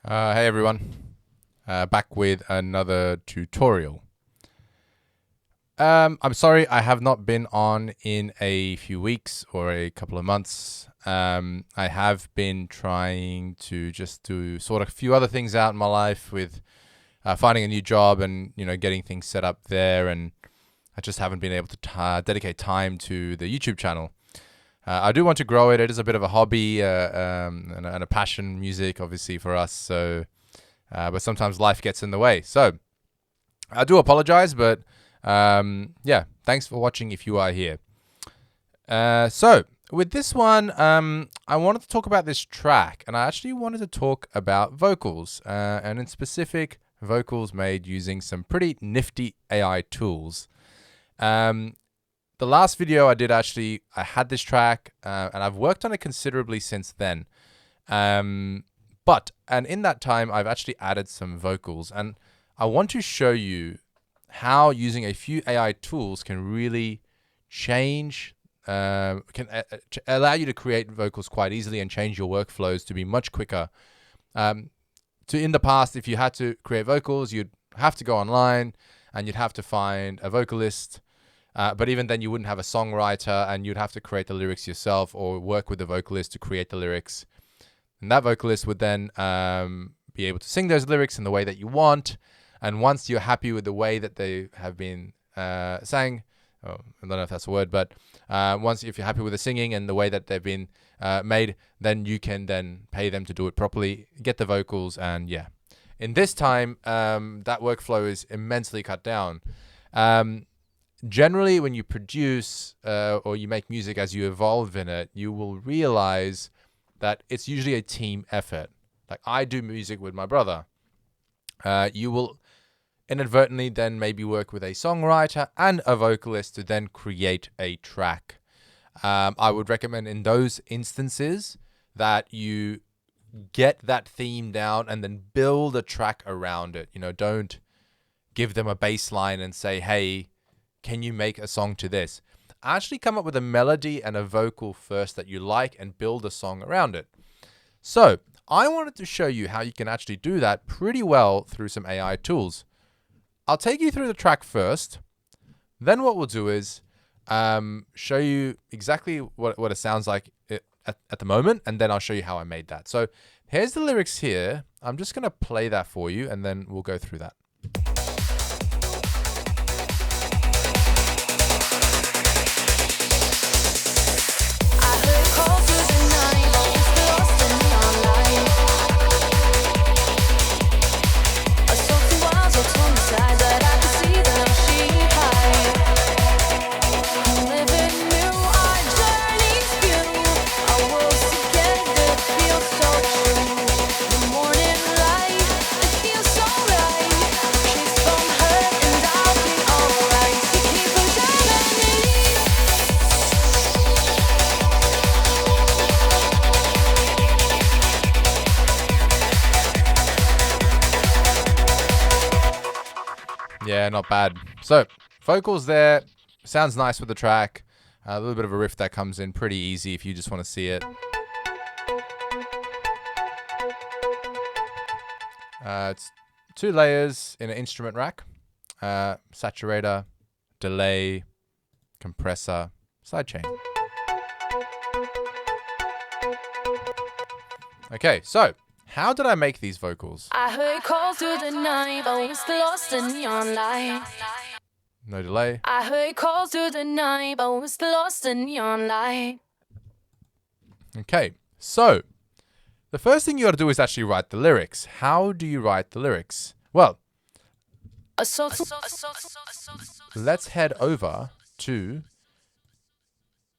Hey everyone, back with another tutorial. I'm sorry I have not been on in a few weeks or a couple of months. I have been trying to just do sort of a few other things out in my life with finding a new job and getting things set up there, and I just haven't been able to dedicate time to the YouTube channel. I do want to grow it. It is a bit of a hobby and a passion, music, obviously, for us. So, but sometimes life gets in the way. So, I do apologize, but yeah, thanks for watching if you are here. So, with this one, I wanted to talk about this track, and I actually wanted to talk about vocals, and in specific, vocals made using some pretty nifty AI tools. The last video I did I had this track, and I've worked on it considerably since then. And in that time, I've actually added some vocals, and I want to show you how using a few AI tools can really change, allow you to create vocals quite easily and change your workflows to be much quicker. In the past, if you had to create vocals, you'd have to go online and you'd have to find a vocalist. But even then, you wouldn't have a songwriter, and you'd have to create the lyrics yourself or work with the vocalist to create the lyrics. And that vocalist would then be able to sing those lyrics in the way that you want. And once you're happy with the way that they have been sang, I don't know if that's a word, but if you're happy with the singing and the way that they've been made, then you can then pay them to do it properly, get the vocals, and yeah. In this time, that workflow is immensely cut down. Generally, when you produce or you make music as you evolve in it, you will realize that it's usually a team effort. Like I do music with my brother. You will inadvertently then maybe work with a songwriter and a vocalist to then create a track. I would recommend in those instances that you get that theme down and then build a track around it. Don't give them a bass line and say, hey, can you make a song to this? Actually come up with a melody and a vocal first that you like and build a song around it. So I wanted to show you how you can actually do that pretty well through some AI tools. I'll take you through the track first. Then what we'll do is show you exactly what it sounds like at the moment, and then I'll show you how I made that. So here's the lyrics here. I'm just going to play that for you, and then we'll go through that. Yeah, not bad. So, vocals there. Sounds nice with the track. A little bit of a riff that comes in pretty easy if you just want to see it. It's 2 layers in an instrument rack. Saturator, delay, compressor, sidechain. Okay, so how did I make these vocals? I heard calls through the night, but was lost in neon light. No delay. I heard calls through the night, but was lost in neon light. Okay, so the first thing you got to do is actually write the lyrics. How do you write the lyrics? Well, let's head over to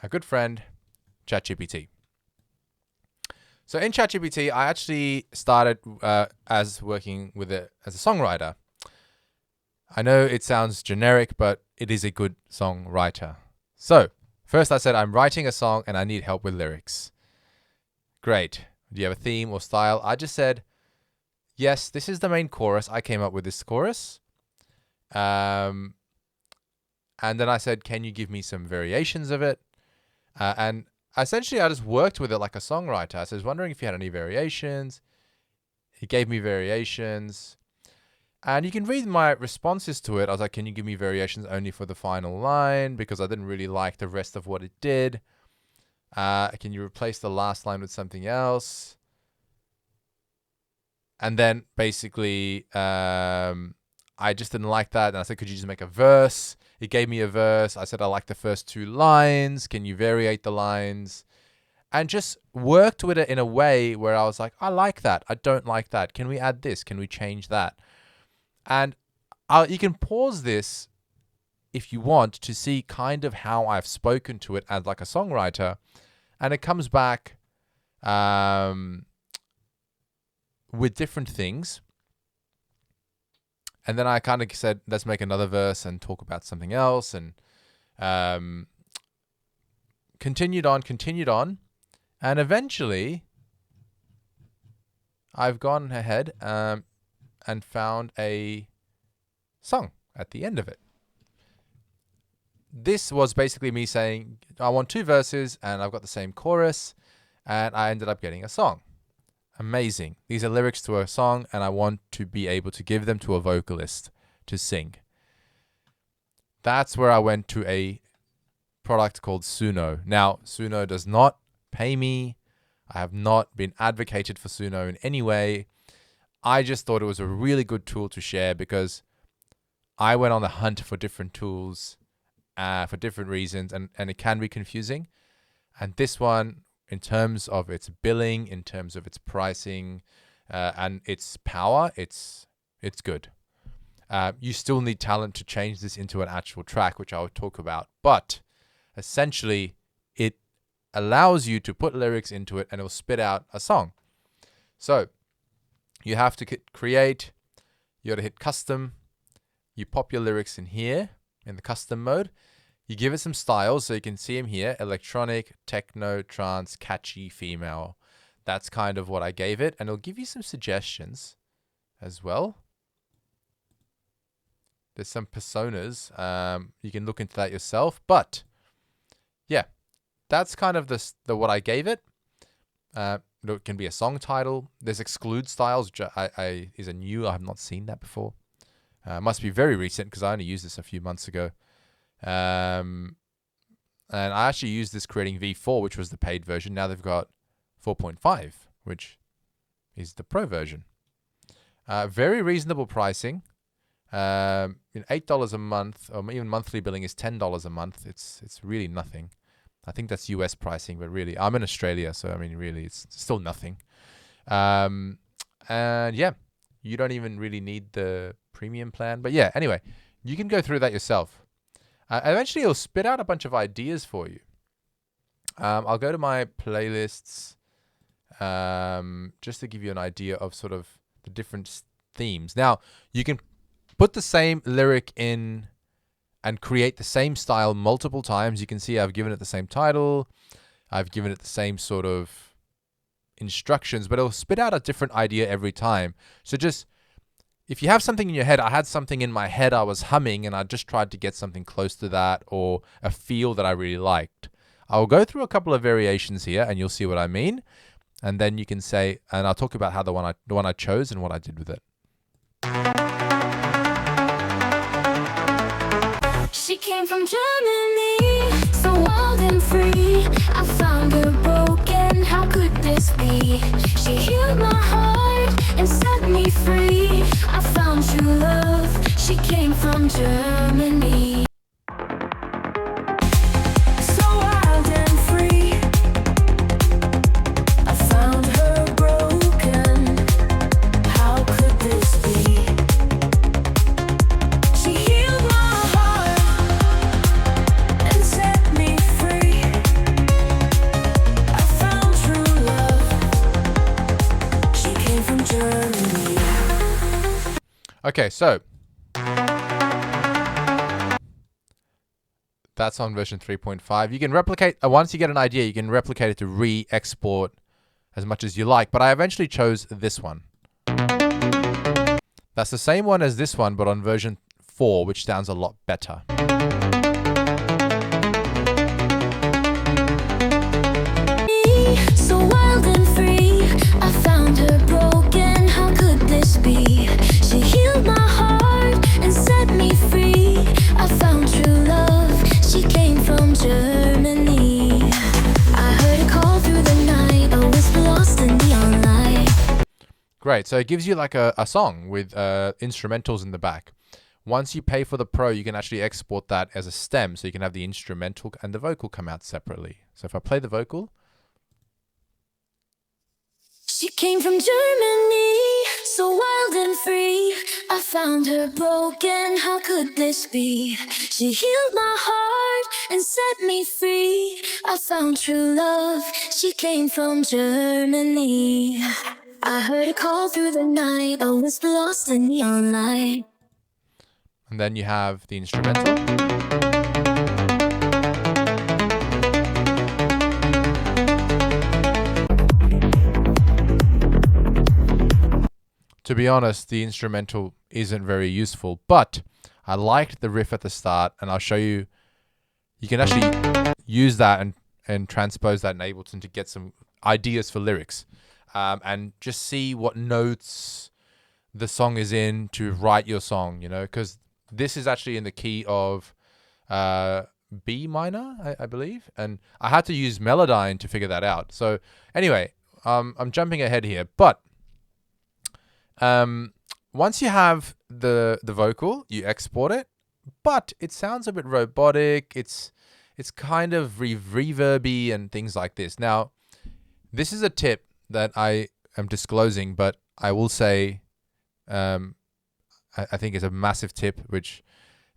our good friend ChatGPT. So in ChatGPT, I actually started as working with it as a songwriter. I know it sounds generic, but it is a good songwriter. So first I said, I'm writing a song and I need help with lyrics. Great. Do you have a theme or style? I just said, yes, this is the main chorus. I came up with this chorus. And then I said, can you give me some variations of it? And essentially, I just worked with it like a songwriter. So I was wondering if you had any variations. He gave me variations. And you can read my responses to it. I was like, can you give me variations only for the final line? Because I didn't really like the rest of what it did. Can you replace the last line with something else? And then basically, I just didn't like that. And I said, could you just make a verse? He gave me a verse. I said, I like the first 2 lines. Can you variate the lines? And just worked with it in a way where I was like, I like that. I don't like that. Can we add this? Can we change that? And you can pause this if you want to see kind of how I've spoken to it as like a songwriter. And it comes back with different things. And then I kind of said, let's make another verse and talk about something else. And continued on. And eventually, I've gone ahead and found a song at the end of it. This was basically me saying, I want 2 verses and I've got the same chorus, and I ended up getting a song. Amazing. These are lyrics to a song, and I want to be able to give them to a vocalist to sing. That's where I went to a product called Suno. Now, Suno does not pay me. I have not been advocated for Suno in any way. I just thought it was a really good tool to share because I went on the hunt for different tools for different reasons, and it can be confusing. And this one, in terms of its billing, in terms of its pricing, and its power, it's good. You still need talent to change this into an actual track, which I will talk about. But essentially, it allows you to put lyrics into it and it will spit out a song. So you have to create, you got to hit custom, you pop your lyrics in here in the custom mode. You give it some styles, so you can see them here: electronic, techno, trance, catchy, female. That's kind of what I gave it, and it'll give you some suggestions as well. There's some personas. You can look into that yourself, but yeah, that's kind of the what I gave it. It can be a song title. There's exclude styles, which is a new. I have not seen that before. Must be very recent because I only used this a few months ago. And I actually used this creating V4, which was the paid version. Now they've got 4.5, which is the pro version. Very reasonable pricing. $8 a month, or even monthly billing is $10 a month. It's really nothing. I think that's US pricing, but really, I'm in Australia, so I mean, really, it's still nothing. And yeah, you don't even really need the premium plan. But yeah, anyway, you can go through that yourself. Eventually, it'll spit out a bunch of ideas for you. I'll go to my playlists just to give you an idea of sort of the different themes. Now, you can put the same lyric in and create the same style multiple times. You can see I've given it the same title. I've given it the same sort of instructions, but it'll spit out a different idea every time. So just, if you have something in your head, I had something in my head I was humming, and I just tried to get something close to that or a feel that I really liked. I'll go through a couple of variations here and you'll see what I mean. And then you can say, and I'll talk about how the one I chose and what I did with it. She came from Germany, so wild and free. I found her broken, how could this be? She healed my heart and set me free. I found true love, she came from Germany. So wild and free. I found her broken, how could this be? She healed my heart and set me free. I found true love, she came from Germany. Okay, so that's on version 3.5. You can replicate, once you get an idea, you can replicate it to re-export as much as you like. But I eventually chose this one. That's the same one as this one, but on version 4, which sounds a lot better. So wild and free, I found her broken, how Great. So it gives you like a song with instrumentals in the back. Once you pay for the Pro, you can actually export that as a stem, so you can have the instrumental and the vocal come out separately. So if I play the vocal. She came from Germany, so wild and free. I found her broken, how could this be? She healed my heart and set me free. I found true love, she came from Germany. I heard her call through the night, I was lost in neon light. And then you have the instrumental. To be honest, the instrumental isn't very useful, but I liked the riff at the start, and I'll show you. You can actually use that and transpose that in Ableton to get some ideas for lyrics, and just see what notes the song is in to write your song, you know, because this is actually in the key of B minor, I believe, and I had to use Melodyne to figure that out. So anyway, I'm jumping ahead here, but once you have the vocal, you export it, but it sounds a bit robotic. It's kind of reverby and things like this. Now, this is a tip that I am disclosing, but I will say, I think it's a massive tip, which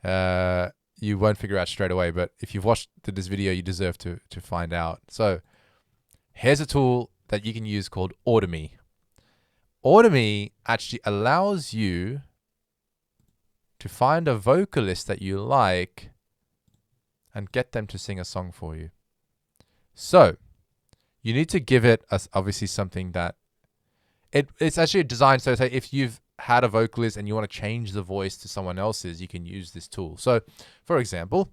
you won't figure out straight away. But if you've watched this video, you deserve to find out. So here's a tool that you can use called Audimee. Audimee actually allows you to find a vocalist that you like and get them to sing a song for you. So you need to give it obviously something that it's actually designed. So say if you've had a vocalist and you want to change the voice to someone else's, you can use this tool. So for example,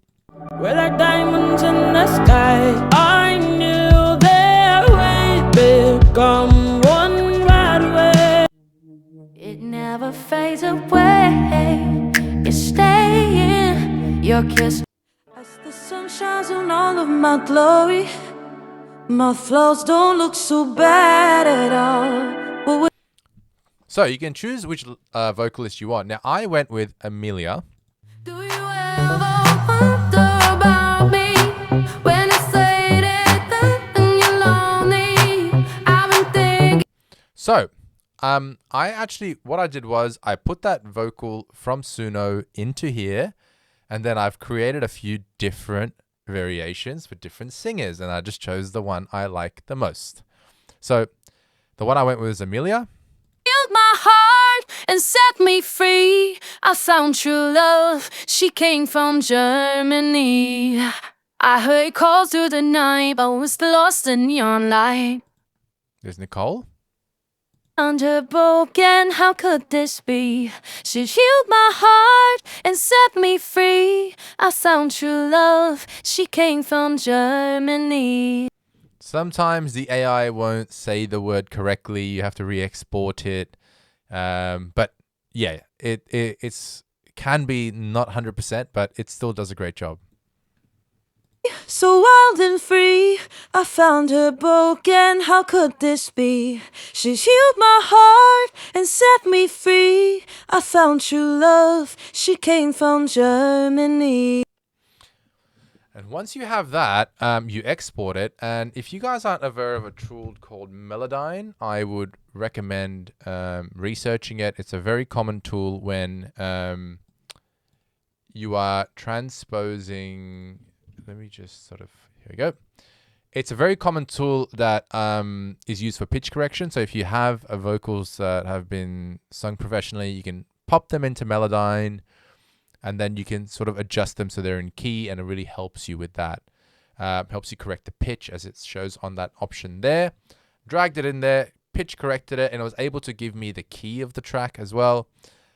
we're like diamonds in the sky. I knew there would become one right away. It never fades away, it's staying. Your kiss As the sun shines on all of my glory, my flaws don't look so bad at all. But so you can choose which vocalist you want. Now I went with Amelia. do you ever wonder about me when it's late at night and you're lonely? I've been thinking. So what I did was I put that vocal from Suno into here, and then I've created a few different variations for different singers, and I just chose the one I like the most. So the one I went with was Amelia. Healed my heart and set me free. I found true love, she came from Germany. I heard calls through the night, but was lost in neon light. There's Nicole. Found her broken, how could this be? She healed my heart and set me free. I found true love, she came from Germany. Sometimes the AI won't say the word correctly. You have to re-export it. But yeah, it can be not 100%, but it still does a great job. so wild and free, I found her broken, how could this be? She healed my heart and set me free. I found true love, she came from Germany. And once you have that, you export it. And if you guys aren't aware of a tool called Melodyne, I would recommend researching it. It's a very common tool when you are transposing. Let me just here we go. It's a very common tool that is used for pitch correction. So if you have vocals that have been sung professionally, you can pop them into Melodyne, and then you can sort of adjust them so they're in key, and it really helps you with that. Helps you correct the pitch as it shows on that option there. Dragged it in there, pitch corrected it, and it was able to give me the key of the track as well.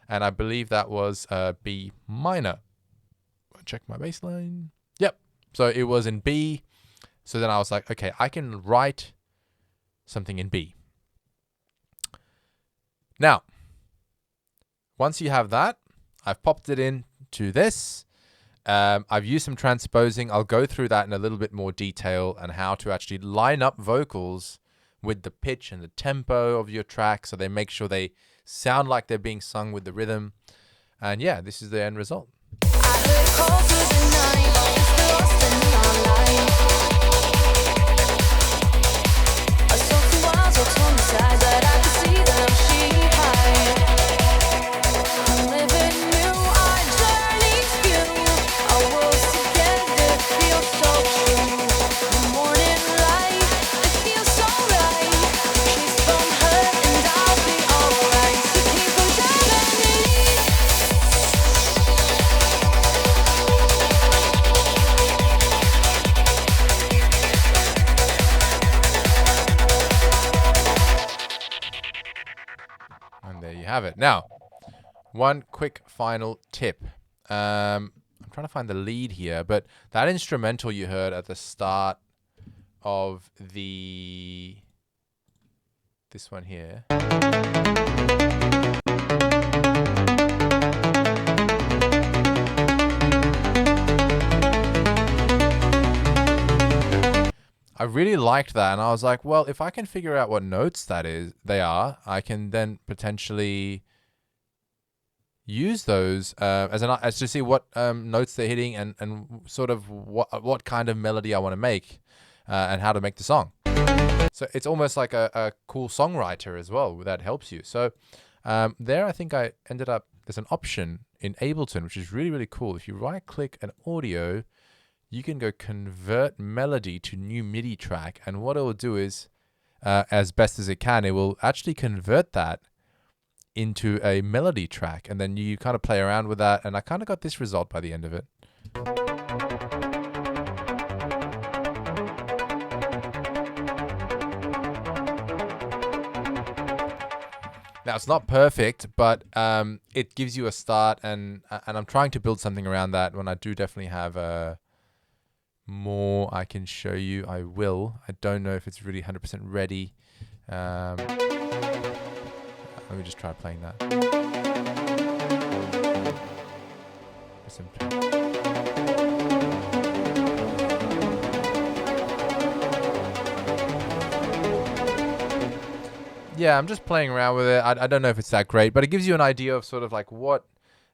And I believe that was B minor. Check my bass line. Yep. So it was in B. So then I was like, okay, I can write something in B. Now, once you have that, I've popped it into this. I've used some transposing. I'll go through that in a little bit more detail and how to actually line up vocals with the pitch and the tempo of your track, so they make sure they sound like they're being sung with the rhythm. And yeah, this is the end result. And there you have it. Now, one quick final tip. I'm trying to find the lead here, but that instrumental you heard at the start of this one here. I really liked that, and I was like, well, if I can figure out what notes they are, I can then potentially use those as to see what notes they're hitting and sort of what kind of melody I want to make and how to make the song. So it's almost like a cool songwriter as well that helps you. So there I think I ended up, there's an option in Ableton, which is really, really cool. If you right click an audio, you can go convert melody to new MIDI track. And what it will do is, as best as it can, it will actually convert that into a melody track. And then you kind of play around with that. And I kind of got this result by the end of it. Now, it's not perfect, but it gives you a start. And I'm trying to build something around that. When I do definitely have more I can show you, I will. I don't know if it's really 100% ready. Let me just try playing that. Yeah, I'm just playing around with it. I don't know if it's that great, but it gives you an idea of sort of like what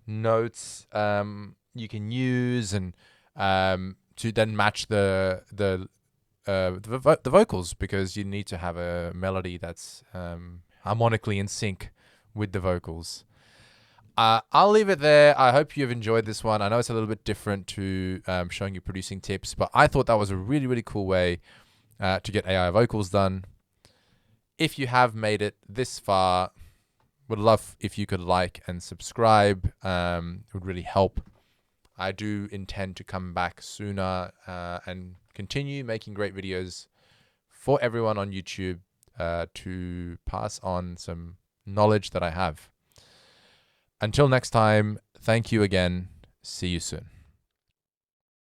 notes you can use and to then match the vocals, because you need to have a melody that's harmonically in sync with the vocals. I'll leave it there. I hope you've enjoyed this one. I know it's a little bit different to showing you producing tips, but I thought that was a really, really cool way to get AI vocals done. If you have made it this far, would love if you could like and subscribe. It would really help. I do intend to come back sooner and continue making great videos for everyone on YouTube to pass on some knowledge that I have. Until next time, thank you again. See you soon.